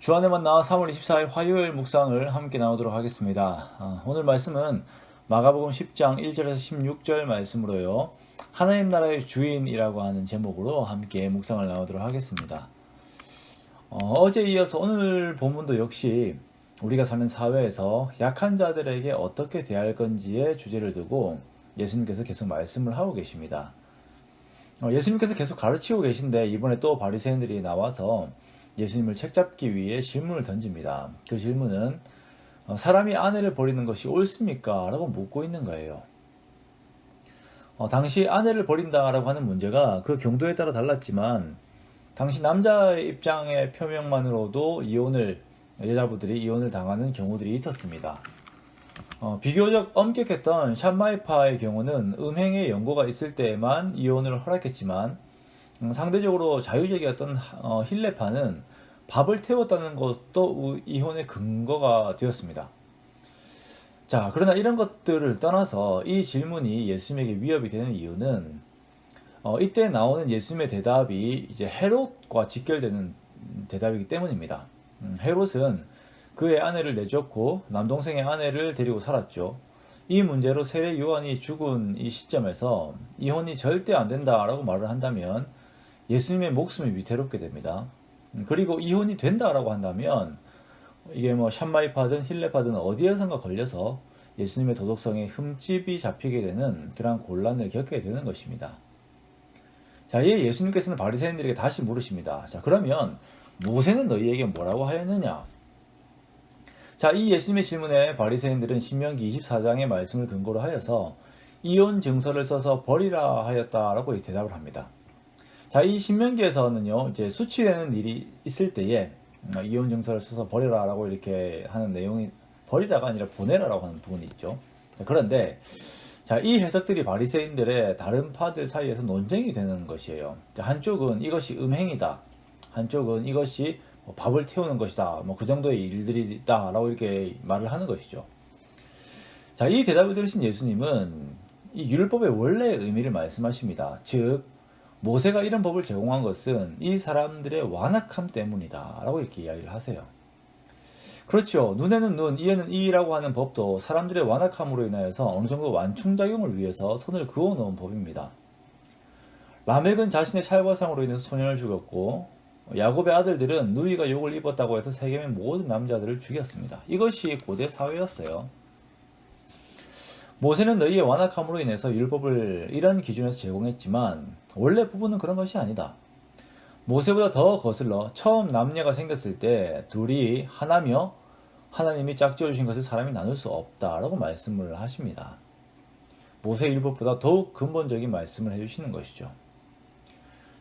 주안의 만나 3월 24일 화요일 묵상을 함께 나누도록 하겠습니다. 오늘 말씀은 마가복음 10장 1절에서 16절 말씀으로요. 하나님 나라의 주인이라고 하는 제목으로 함께 묵상을 나누도록 하겠습니다. 어제 이어서 오늘 본문도 역시 우리가 사는 사회에서 약한 자들에게 어떻게 대할 건지의 주제를 두고 예수님께서 계속 말씀을 하고 계십니다. 예수님께서 계속 가르치고 계신데 이번에 또 바리새인들이 나와서 예수님을 책잡기 위해 질문을 던집니다. 그 질문은 사람이 아내를 버리는 것이 옳습니까? 라고 묻고 있는 거예요. 당시 아내를 버린다라고 하는 문제가 그 경도에 따라 달랐지만 당시 남자의 입장의 표명만으로도 여자분들이 이혼을 당하는 경우들이 있었습니다. 비교적 엄격했던 샴마이파의 경우는 음행의 연고가 있을 때에만 이혼을 허락했지만 상대적으로 자유적이었던 힐레파는 밥을 태웠다는 것도 이혼의 근거가 되었습니다. 자, 그러나 이런 것들을 떠나서 이 질문이 예수님에게 위협이 되는 이유는 이때 나오는 예수님의 대답이 이제 헤롯과 직결되는 대답이기 때문입니다. 헤롯은 그의 아내를 내쫓고 남동생의 아내를 데리고 살았죠. 이 문제로 세례 요한이 죽은 이 시점에서 이혼이 절대 안 된다라고 말을 한다면 예수님의 목숨이 위태롭게 됩니다. 그리고 이혼이 된다라고 한다면 이게 샴마이파든 힐레파든 어디에선가 걸려서 예수님의 도덕성에 흠집이 잡히게 되는 그런 곤란을 겪게 되는 것입니다. 자, 이에 예수님께서는 바리새인들에게 다시 물으십니다. 자, 그러면 모세는 너희에게 뭐라고 하였느냐? 자, 이 예수님의 질문에 바리새인들은 신명기 24장의 말씀을 근거로 하여서 이혼 증서를 써서 버리라 하였다라고 대답을 합니다. 자, 이 신명기에서는요, 이제 수치되는 일이 있을 때에 이혼 증서를 써서 버려라라고 이렇게 하는 내용이 버리다가 아니라 보내라라고 하는 부분이 있죠. 자, 그런데 자, 이 해석들이 바리새인들의 다른 파들 사이에서 논쟁이 되는 것이에요. 자, 한쪽은 이것이 음행이다. 한쪽은 이것이 밥을 태우는 것이다. 그 정도의 일들이 있다라고 이렇게 말을 하는 것이죠. 자, 이 대답을 들으신 예수님은 이 율법의 원래의 의미를 말씀하십니다. 즉 모세가 이런 법을 제공한 것은 이 사람들의 완악함 때문이다 라고 이렇게 이야기를 하세요. 그렇죠. 눈에는 눈, 이에는 이라고 하는 법도 사람들의 완악함으로 인하여서 어느 정도 완충작용을 위해서 선을 그어놓은 법입니다. 라멕은 자신의 찰과상으로 인해서 소년을 죽였고 야곱의 아들들은 누이가 욕을 입었다고 해서 세겜의 모든 남자들을 죽였습니다. 이것이 고대 사회였어요. 모세는 너희의 완악함으로 인해서 율법을 이런 기준에서 제공했지만 원래 부분은 그런 것이 아니다. 모세보다 더 거슬러 처음 남녀가 생겼을 때 둘이 하나며 하나님이 짝지어주신 것을 사람이 나눌 수 없다라고 말씀을 하십니다. 모세 율법보다 더욱 근본적인 말씀을 해주시는 것이죠.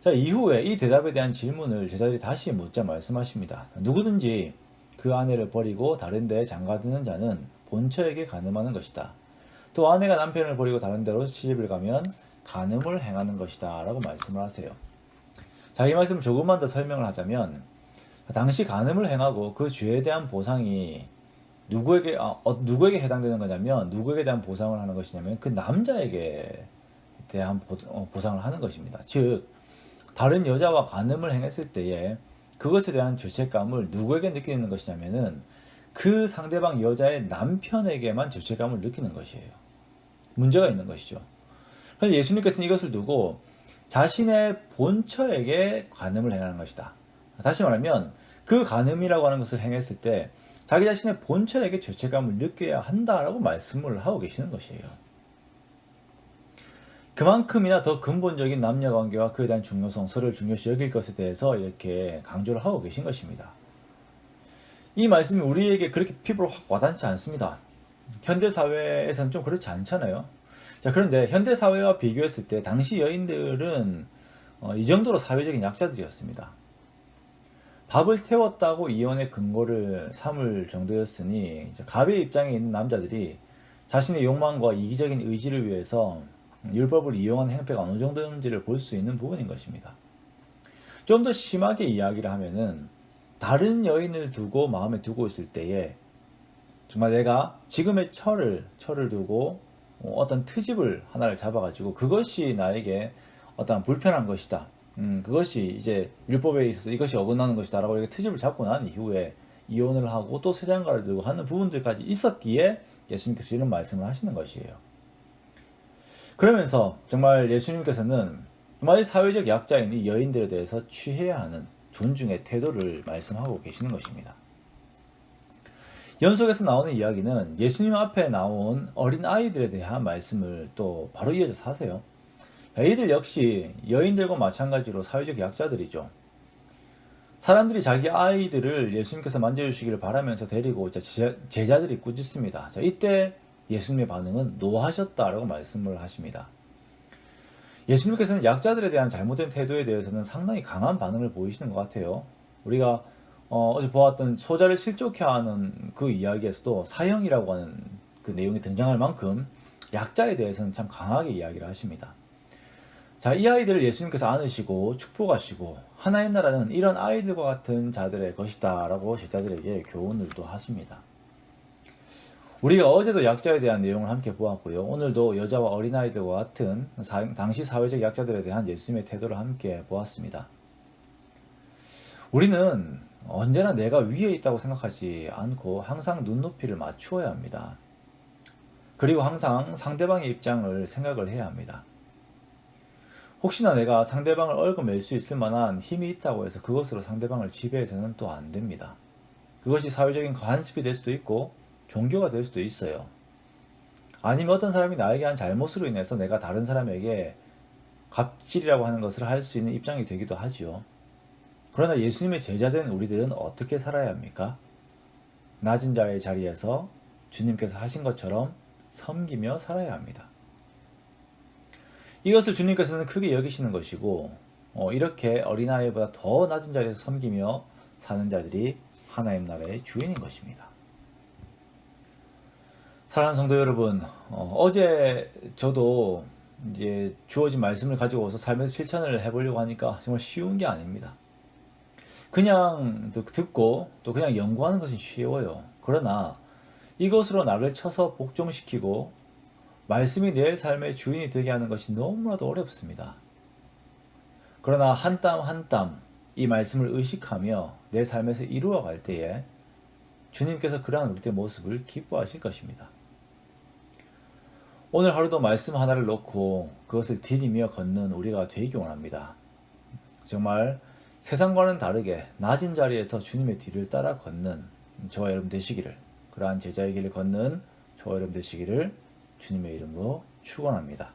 자, 이후에 이 대답에 대한 질문을 제자들이 다시 묻자 말씀하십니다. 누구든지 그 아내를 버리고 다른 데에 장가드는 자는 본처에게 간음하는 것이다. 또 아내가 남편을 버리고 다른 데로 시집을 가면 간음을 행하는 것이다 라고 말씀을 하세요. 자, 이 말씀을 조금만 더 설명을 하자면 당시 간음을 행하고 그 죄에 대한 보상이 누구에게 해당되는 거냐면 누구에게 대한 보상을 하는 것이냐면 그 남자에게 대한 보상을 하는 것입니다. 즉 다른 여자와 간음을 행했을 때에 그것에 대한 죄책감을 누구에게 느끼는 것이냐면은 그 상대방 여자의 남편에게만 죄책감을 느끼는 것이에요. 문제가 있는 것이죠. 그래서 예수님께서는 이것을 두고 자신의 본처에게 간음을 행하는 것이다. 다시 말하면 그 간음이라고 하는 것을 행했을 때 자기 자신의 본처에게 죄책감을 느껴야 한다라고 말씀을 하고 계시는 것이에요. 그만큼이나 더 근본적인 남녀관계와 그에 대한 중요성, 서로를 중요시 여길 것에 대해서 이렇게 강조를 하고 계신 것입니다. 이 말씀이 우리에게 그렇게 피부로 확 와닿지 않습니다. 현대사회에서는 좀 그렇지 않잖아요. 자, 그런데 현대사회와 비교했을 때 당시 여인들은 이 정도로 사회적인 약자들이었습니다. 밥을 태웠다고 이혼의 근거를 삼을 정도였으니 갑의 입장에 있는 남자들이 자신의 욕망과 이기적인 의지를 위해서 율법을 이용한 행태가 어느 정도인지를 볼 수 있는 부분인 것입니다. 좀 더 심하게 이야기를 하면은 다른 여인을 두고 마음에 두고 있을 때에 정말 내가 지금의 철을 두고 어떤 트집을 하나를 잡아가지고 그것이 나에게 어떤 불편한 것이다. 그것이 이제 율법에 있어서 이것이 어긋나는 것이다라고 이렇게 트집을 잡고 난 이후에 이혼을 하고 또 새 장가를 들고 하는 부분들까지 있었기에 예수님께서 이런 말씀을 하시는 것이에요. 그러면서 정말 예수님께서는 정말 사회적 약자인 이 여인들에 대해서 취해야 하는 존중의 태도를 말씀하고 계시는 것입니다. 연속에서 나오는 이야기는 예수님 앞에 나온 어린 아이들에 대한 말씀을 또 바로 이어져서 하세요. 이들 역시 여인들과 마찬가지로 사회적 약자들이죠. 사람들이 자기 아이들을 예수님께서 만져주시기를 바라면서 데리고 제자들이 꾸짖습니다. 자, 이때 예수님의 반응은 노하셨다라고 말씀을 하십니다. 예수님께서는 약자들에 대한 잘못된 태도에 대해서는 상당히 강한 반응을 보이시는 것 같아요. 우리가 어제 보았던 소자를 실족해 하는 그 이야기에서도 사형이라고 하는 그 내용이 등장할 만큼 약자에 대해서는 참 강하게 이야기를 하십니다. 자, 이 아이들을 예수님께서 안으시고 축복하시고 하나님 나라는 이런 아이들과 같은 자들의 것이다 라고 제자들에게 교훈을 또 하십니다. 우리가 어제도 약자에 대한 내용을 함께 보았고요. 오늘도 여자와 어린아이들과 같은 당시 사회적 약자들에 대한 예수님의 태도를 함께 보았습니다. 우리는 언제나 내가 위에 있다고 생각하지 않고 항상 눈높이를 맞추어야 합니다. 그리고 항상 상대방의 입장을 생각을 해야 합니다. 혹시나 내가 상대방을 얽어맬 수 있을 만한 힘이 있다고 해서 그것으로 상대방을 지배해서는 또 안 됩니다. 그것이 사회적인 관습이 될 수도 있고 종교가 될 수도 있어요. 아니면 어떤 사람이 나에게 한 잘못으로 인해서 내가 다른 사람에게 갑질이라고 하는 것을 할 수 있는 입장이 되기도 하지요. 그러나 예수님의 제자된 우리들은 어떻게 살아야 합니까? 낮은 자의 자리에서 주님께서 하신 것처럼 섬기며 살아야 합니다. 이것을 주님께서는 크게 여기시는 것이고 이렇게 어린아이보다 더 낮은 자리에서 섬기며 사는 자들이 하나님 나라의 주인인 것입니다. 사랑하는 성도 여러분, 어제 저도 이제 주어진 말씀을 가지고 와서 삶에서 실천을 해보려고 하니까 정말 쉬운 게 아닙니다. 그냥 듣고 또 그냥 연구하는 것은 쉬워요. 그러나 이것으로 나를 쳐서 복종시키고 말씀이 내 삶의 주인이 되게 하는 것이 너무나도 어렵습니다. 그러나 한 땀 한 땀 이 말씀을 의식하며 내 삶에서 이루어갈 때에 주님께서 그러한 우리의 모습을 기뻐하실 것입니다. 오늘 하루도 말씀 하나를 놓고 그것을 디디며 걷는 우리가 되기 원합니다. 정말 세상과는 다르게 낮은 자리에서 주님의 뒤를 따라 걷는 저와 여러분 되시기를, 그러한 제자의 길을 걷는 저와 여러분 되시기를 주님의 이름으로 축원합니다.